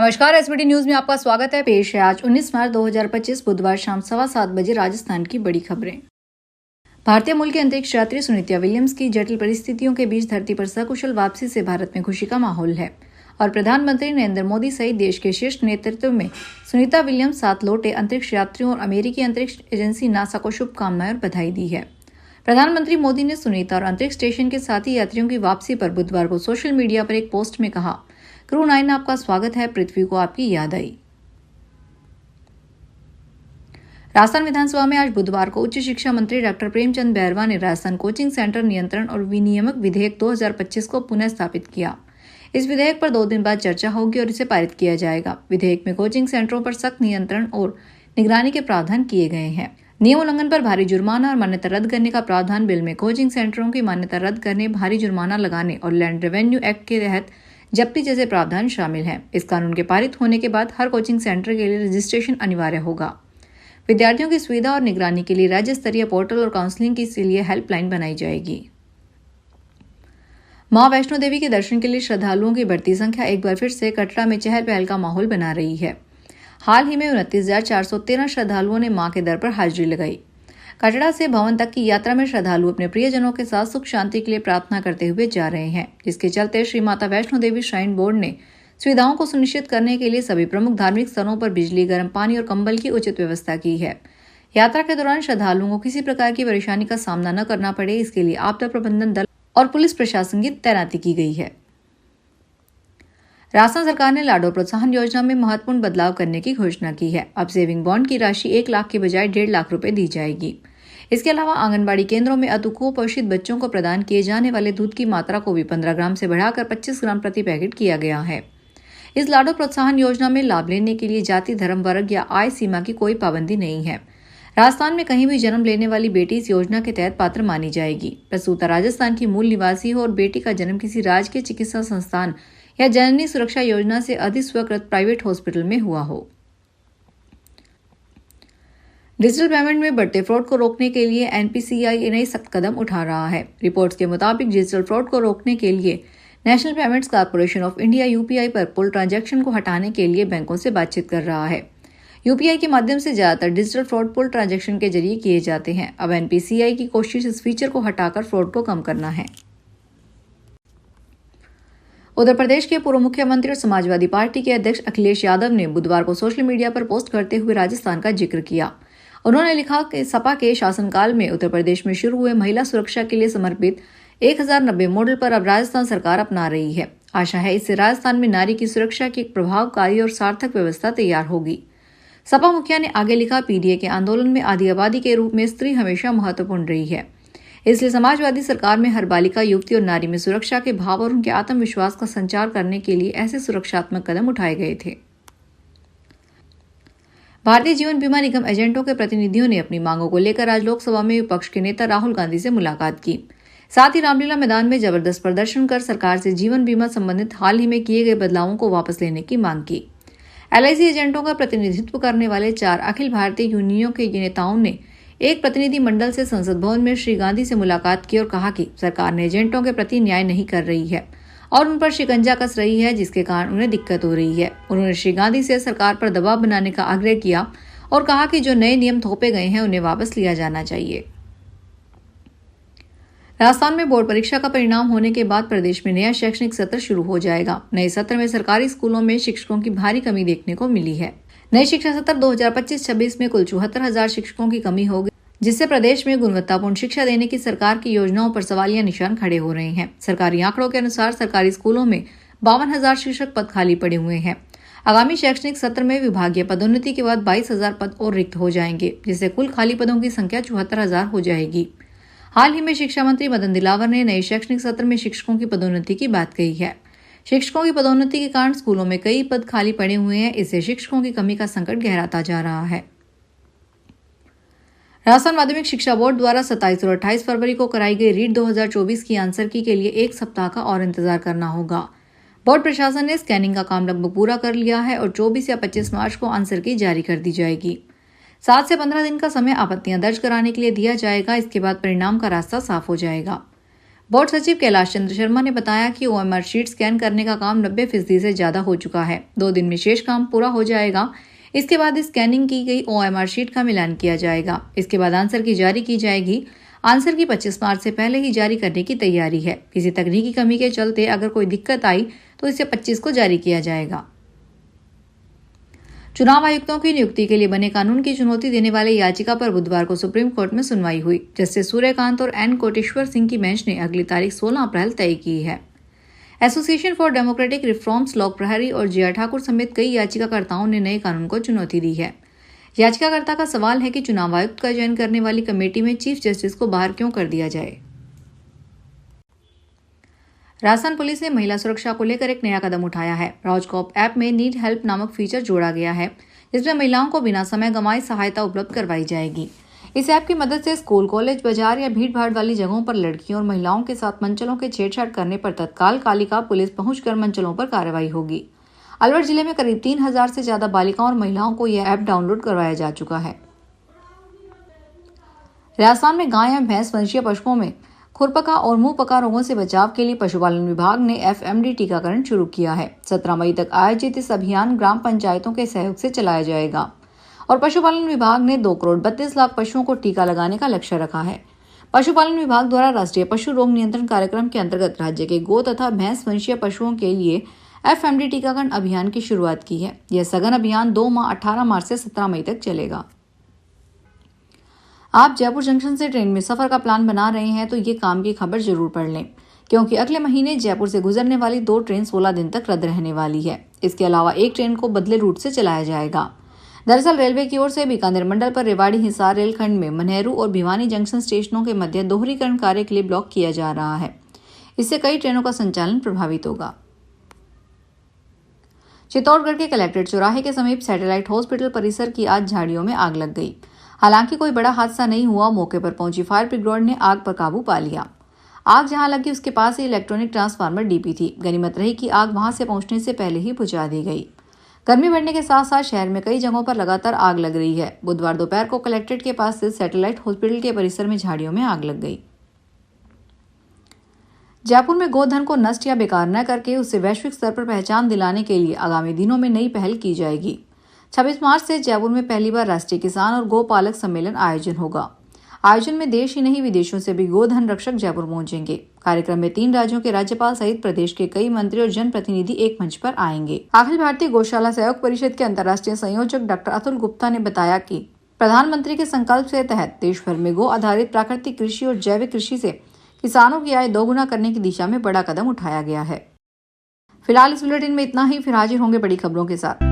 नमस्कार, SBT news में आपका स्वागत है। पेश है आज 19 मार्च 2025 बुधवार शाम 7:15 बजे राजस्थान की बड़ी खबरें। भारतीय मूल की अंतरिक्ष यात्री सुनीता विलियम्स की जटिल परिस्थितियों के बीच धरती पर सकुशल वापसी से भारत में खुशी का माहौल है और प्रधानमंत्री नरेंद्र मोदी सहित देश के शीर्ष नेतृत्व में सुनीता विलियम्स साथ लौटे अंतरिक्ष यात्रियों और अमेरिकी अंतरिक्ष एजेंसी नासा को शुभकामनाएं और बधाई दी है। प्रधानमंत्री मोदी ने सुनीता और अंतरिक्ष स्टेशन के साथी यात्रियों की वापसी पर बुधवार को सोशल मीडिया पर एक पोस्ट में कहा, क्रू 9 आपका स्वागत है, पृथ्वी को आपकी याद आई। राजस्थान विधानसभा में आज बुधवार को उच्च शिक्षा मंत्री डॉक्टर प्रेमचंद बैरवा ने राजस्थान कोचिंग सेंटर नियंत्रण और विनियमक विधेयक 2025 को पुनः स्थापित किया। इस विधेयक पर 2 दिन बाद चर्चा होगी और इसे पारित किया जाएगा। विधेयक में कोचिंग सेंटरों पर सख्त नियंत्रण और निगरानी के प्रावधान किए गए हैं। नियम उल्लंघन पर भारी जुर्माना और मान्यता रद्द करने का प्रावधान बिल में कोचिंग सेंटरों की मान्यता रद्द करने, भारी जुर्माना लगाने और लैंड रेवेन्यू एक्ट के तहत जब्ती जैसे प्रावधान शामिल हैं। इस कानून के पारित होने के बाद हर कोचिंग सेंटर के लिए रजिस्ट्रेशन अनिवार्य होगा। विद्यार्थियों की सुविधा और निगरानी के लिए राज्य स्तरीय पोर्टल और काउंसलिंग के लिए हेल्पलाइन बनाई जाएगी। मां वैष्णो देवी के दर्शन के लिए श्रद्धालुओं की बढ़ती संख्या एक बार फिर से कटरा में चहल पहल का माहौल बना रही है। हाल ही में 29,413 श्रद्धालुओं ने मां के दर पर हाजिरी लगाई। कटरा से भवन तक की यात्रा में श्रद्धालु अपने प्रियजनों के साथ सुख शांति के लिए प्रार्थना करते हुए जा रहे हैं, जिसके चलते श्री माता वैष्णो देवी श्राइन बोर्ड ने सुविधाओं को सुनिश्चित करने के लिए सभी प्रमुख धार्मिक स्थलों पर बिजली, गर्म पानी और कंबल की उचित व्यवस्था की है। यात्रा के दौरान श्रद्धालुओं को किसी प्रकार की परेशानी का सामना न करना पड़े, इसके लिए आपदा प्रबंधन दल और पुलिस प्रशासन की तैनाती की गई है। राजस्थान सरकार ने लाडो प्रोत्साहन योजना में महत्वपूर्ण बदलाव करने की घोषणा की है। अब सेविंग बॉन्ड की राशि 1 लाख के बजाय 1.5 लाख रुपए दी जाएगी। इसके अलावा आंगनबाड़ी केंद्रों में कुपोषित बच्चों को प्रदान किए जाने वाले दूध की मात्रा को भी 15 ग्राम से बढ़ाकर 25 ग्राम प्रति पैकेट किया गया है। इस लाडो प्रोत्साहन योजना में लाभ लेने के लिए जाति, धर्म, वर्ग या आय सीमा की कोई पाबंदी नहीं है। राजस्थान में कहीं भी जन्म लेने वाली बेटी इस योजना के तहत पात्र मानी जाएगी। प्रसूता राजस्थान की मूल निवासी हो और बेटी का जन्म किसी राजकीय चिकित्सा संस्थान या जननी सुरक्षा योजना से अधिस्वीकृत प्राइवेट हॉस्पिटल में हुआ हो। डिजिटल पेमेंट में बढ़ते फ्रॉड को रोकने के लिए एनपीसीआई नई सख्त कदम उठा रहा है। रिपोर्ट्स के मुताबिक डिजिटल फ्रॉड को रोकने के लिए national payments corporation of India UPI पर पुल ट्रांजैक्शन को हटाने के लिए बैंकों से बातचीत कर रहा है। यूपीआई के माध्यम से ज्यादातर डिजिटल फ्रॉड पुल ट्रांजैक्शन के जरिए किए जाते हैं। अब एनपीसीआई की कोशिश इस फीचर को हटाकर फ्रॉड को कम करना है। उत्तर प्रदेश के पूर्व मुख्यमंत्री और समाजवादी पार्टी के अध्यक्ष अखिलेश यादव ने बुधवार को सोशल मीडिया पर पोस्ट करते हुए राजस्थान का जिक्र किया। उन्होंने लिखा कि सपा के शासनकाल में उत्तर प्रदेश में शुरू हुए महिला सुरक्षा के लिए समर्पित 1090 मॉडल पर अब राजस्थान सरकार अपना रही है। आशा है इससे राजस्थान में नारी की सुरक्षा की एक प्रभावकारी और सार्थक व्यवस्था तैयार होगी। सपा मुखिया ने आगे लिखा, पीडीए के आंदोलन में आदि आबादी के रूप में स्त्री हमेशा महत्वपूर्ण रही है, इसलिए समाजवादी सरकार में हर बालिका, युवती और नारी में सुरक्षा के भाव और उनके आत्मविश्वास का संचार करने के लिए ऐसे सुरक्षात्मक कदम उठाए गए थे। भारतीय जीवन बीमा निगम एजेंटों के प्रतिनिधियों ने अपनी मांगों को लेकर आज लोकसभा में विपक्ष के नेता राहुल गांधी से मुलाकात की। साथ ही रामलीला मैदान में जबरदस्त प्रदर्शन कर सरकार से जीवन बीमा संबंधित हाल ही में किए गए बदलावों को वापस लेने की मांग की। एलआईसी एजेंटों का प्रतिनिधित्व करने वाले 4 अखिल भारतीय यूनियनों के नेताओं ने एक प्रतिनिधि मंडल से संसद भवन में श्री गांधी से मुलाकात की और कहा कि सरकार ने एजेंटों के प्रति न्याय नहीं कर रही है और उन पर शिकंजा कस रही है, जिसके कारण उन्हें दिक्कत हो रही है। उन्होंने श्री गांधी से सरकार पर दबाव बनाने का आग्रह किया और कहा कि जो नए नियम थोपे गए हैं उन्हें वापस लिया जाना चाहिए। राजस्थान में बोर्ड परीक्षा का परिणाम होने के बाद प्रदेश में नया शैक्षणिक सत्र शुरू हो जाएगा। नए सत्र में सरकारी स्कूलों में शिक्षकों की भारी कमी देखने को मिली है। नए शिक्षा सत्र 2025-26 में कुल 74,000 शिक्षकों की कमी होगी, जिससे प्रदेश में गुणवत्तापूर्ण शिक्षा देने की सरकार की योजनाओं पर सवालिया निशान खड़े हो रहे हैं। सरकारी आंकड़ों के अनुसार सरकारी स्कूलों में 52,000 शिक्षक पद खाली पड़े हुए हैं। आगामी शैक्षणिक सत्र में विभागीय पदोन्नति के बाद 22,000 पद और रिक्त हो जाएंगे, जिससे कुल खाली पदों की संख्या 74,000 हो जाएगी। हाल ही में शिक्षा मंत्री मदन दिलावर ने नए शैक्षणिक सत्र में शिक्षकों की पदोन्नति की बात कही है। शिक्षकों की पदोन्नति के कारण स्कूलों में कई पद खाली पड़े हुए हैं, इससे शिक्षकों की कमी का संकट गहराता जा रहा है। राजस्थान माध्यमिक शिक्षा बोर्ड द्वारा 27 और 28 फरवरी को कराई गई रीट 2024 की आंसर की के लिए 1 सप्ताह का और इंतजार करना होगा। बोर्ड प्रशासन ने स्कैनिंग का काम लगभग पूरा कर लिया है और 24 या 25 मार्च को आंसर की जारी कर दी जाएगी। 7 से 15 दिन का समय आपत्तियां दर्ज कराने के लिए दिया जाएगा। इसके बाद परिणाम का रास्ता साफ हो जाएगा। बोर्ड सचिव कैलाश चंद्र शर्मा ने बताया कि OMR शीट स्कैन करने का काम 90% से ज्यादा हो चुका है। 2 दिन में शेष काम पूरा हो जाएगा। इसके बाद स्कैनिंग की गई OMR शीट का मिलान किया जाएगा। इसके बाद आंसर की जारी की जाएगी। आंसर की 25 मार्च से पहले ही जारी करने की तैयारी है। किसी तकनीकी कमी के चलते अगर कोई दिक्कत आई तो इसे 25 को जारी किया जाएगा। चुनाव आयुक्तों की नियुक्ति के लिए बने कानून की चुनौती देने वाले याचिका पर बुधवार को सुप्रीम कोर्ट में सुनवाई हुई। जस्टिस सूर्यकांत और एन कोटेश्वर सिंह की बेंच ने अगली तारीख 16 अप्रैल तय की है। एसोसिएशन फॉर डेमोक्रेटिक रिफॉर्म्स, लोक प्रहरी और JR ठाकुर समेत कई याचिकाकर्ताओं ने नए कानून को चुनौती दी है। याचिकाकर्ता का सवाल है कि चुनाव आयुक्त का चयन करने वाली कमेटी में चीफ जस्टिस को बाहर क्यों कर दिया जाए। राजस्थान पुलिस ने महिला सुरक्षा को लेकर एक नया कदम उठाया है। राजकॉप ऐप में नीड हेल्प नामक फीचर जोड़ा गया है, जिसमें महिलाओं को बिना समय गंवाए सहायता उपलब्ध करवाई जाएगी। इस ऐप की मदद से स्कूल, कॉलेज, बाजार या भीड़-भाड़ वाली जगहों पर लड़कियों और महिलाओं के साथ मनचलों के छेड़छाड़ करने पर तत्काल कालिका पुलिस पहुंचकर मनचलों पर कार्रवाई होगी। अलवर जिले में करीब 3000 से ज्यादा बालिकाओं और महिलाओं को यह ऐप डाउनलोड करवाया जा चुका है। राजस्थान में गाय या भैंस वंशीय पशुओं में खुरपका और मुंह पका रोगों से बचाव के लिए पशुपालन विभाग ने FMD टीकाकरण शुरू किया है। 17 मई तक आयोजित इस अभियान ग्राम पंचायतों के सहयोग से चलाया जाएगा और पशुपालन विभाग ने 2 करोड़ 32 लाख पशुओं को टीका लगाने का लक्ष्य रखा है। पशुपालन विभाग द्वारा राष्ट्रीय पशु रोग नियंत्रण कार्यक्रम के अंतर्गत राज्य के गो तथा भैंस वंशीय पशुओं के लिए FMD टीकाकरण अभियान की शुरुआत की है। यह सघन अभियान 2 माह 18 मार्च से 17 मई तक चलेगा। आप जयपुर जंक्शन से ट्रेन में सफर का प्लान बना रहे हैं तो ये काम की खबर जरूर पढ़ लें, क्योंकि अगले महीने जयपुर से गुजरने वाली 2 ट्रेन 16 दिन तक रद्द रहने वाली है। इसके अलावा एक ट्रेन को बदले रूट से चलाया जाएगा। दरअसल रेलवे की ओर से बीकानेर मंडल पर रेवाड़ी हिसार रेलखंड में मनेरू और भिवानी जंक्शन स्टेशनों के मध्य दोहरीकरण कार्य के लिए ब्लॉक किया जा रहा है। इससे कई ट्रेनों का संचालन प्रभावित होगा। चित्तौड़गढ़ के कलेक्ट्रेट चौराहे के समीप सैटेलाइट हॉस्पिटल परिसर की आज झाड़ियों में आग लग गई। हालांकि कोई बड़ा हादसा नहीं हुआ। मौके पर पहुंची फायर ब्रिगेड ने आग पर काबू पा लिया। आग जहां लगी उसके पास ही इलेक्ट्रॉनिक ट्रांसफार्मर डीपी थी। गनीमत रही कि आग वहां से पहुंचने से पहले ही बुझा दी गई। गर्मी बढ़ने के साथ साथ शहर में कई जगहों पर लगातार आग लग रही है। बुधवार दोपहर को कलेक्ट्रेट के पास स्थित सैटेलाइट हॉस्पिटल के परिसर में झाड़ियों में आग लग गई। जयपुर में गोधन को नष्ट या बेकार न करके उसे वैश्विक स्तर पर पहचान दिलाने के लिए आगामी दिनों में नई पहल की जाएगी। 26 मार्च से जयपुर में पहली बार राष्ट्रीय किसान और गोपालक सम्मेलन आयोजन होगा। आयोजन में देश ही नहीं विदेशों से भी गोधन रक्षक जयपुर पहुंचेंगे। कार्यक्रम में 3 राज्यों के राज्यपाल सहित प्रदेश के कई मंत्री और जनप्रतिनिधि एक मंच पर आएंगे। अखिल भारतीय गौशाला सहयोग परिषद के अंतर्राष्ट्रीय संयोजक डॉक्टर अतुल गुप्ता ने बताया कि प्रधानमंत्री के संकल्प के तहत देश भर में गो आधारित प्राकृतिक कृषि और जैविक कृषि से किसानों की आय दोगुना करने की दिशा में बड़ा कदम उठाया गया है। फिलहाल इस बुलेटिन में इतना ही। फिर हाजिर होंगे बड़ी खबरों के साथ।